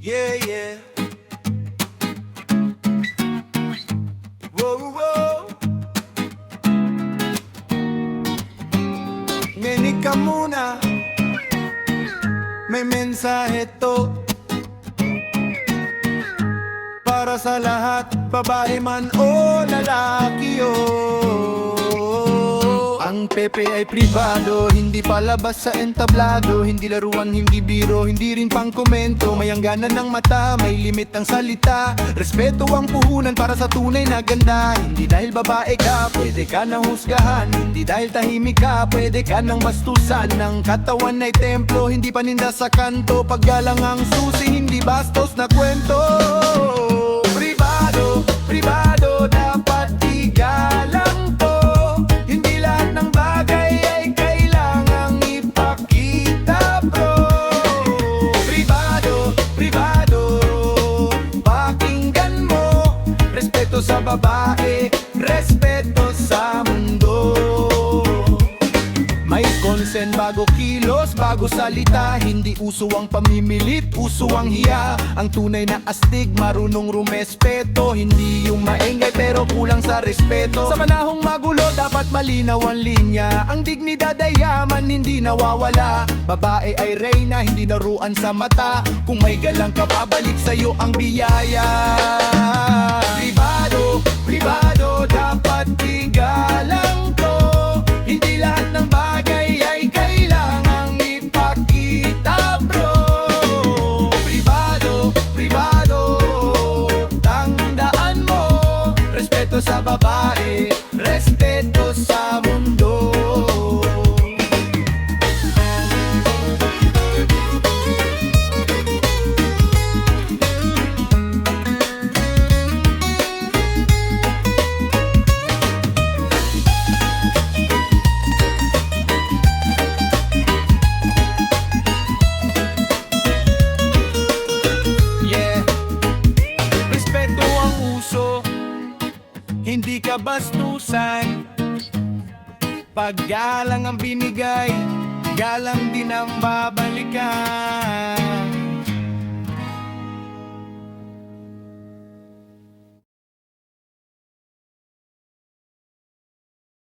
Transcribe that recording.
Yeah, yeah. Whoa, whoa. Nginig ka muna, may mensahe to para sa lahat, babae man o lalaki, oh. Ang Pepe ay pribado, hindi palabas sa entablado. Hindi laruan, hindi biro, hindi rin pang komento. May hangganan ng mata, may limit ang salita. Respeto ang puhunan para sa tunay na ganda. Hindi dahil babae ka, pwede ka nang husgahan. Hindi dahil tahimik ka, pwede ka nang bastusan. Ang katawan ay templo, hindi paninda sa kanto. Paggalang ang susi, hindi bastos na kwento. Pribado, pribado, dapat igalang to. Hindi lahat ng bagay ay kailangang ipakita, bro. Pribado, pribado, pakinggan mo. Respeto sa babae, respeto sa mundo. May consent bago kilos, bago salita. Hindi uso ang pamimilit, uso ang hiya. Ang tunay na astig, marunong rumespeto. Hindi yung maingay pero kulang sa respeto. Sa panahong magulo, dapat malinaw ang linya. Ang dignidad ay yaman, hindi nawawala. Babae ay reyna, hindi naruan sa mata. Kung may galang ka, babalik sa'yo ang biyaya. Pribado, pribado, dapat igalang to. Hindi lahat ng bagay ay kailangang ipakita, bro. Pribado, pribado, tandaan mo. Respeto sa babae, respeto sa mundo. Hindi ka bastusan. Pag galang ang binigay, galang din ang babalikan.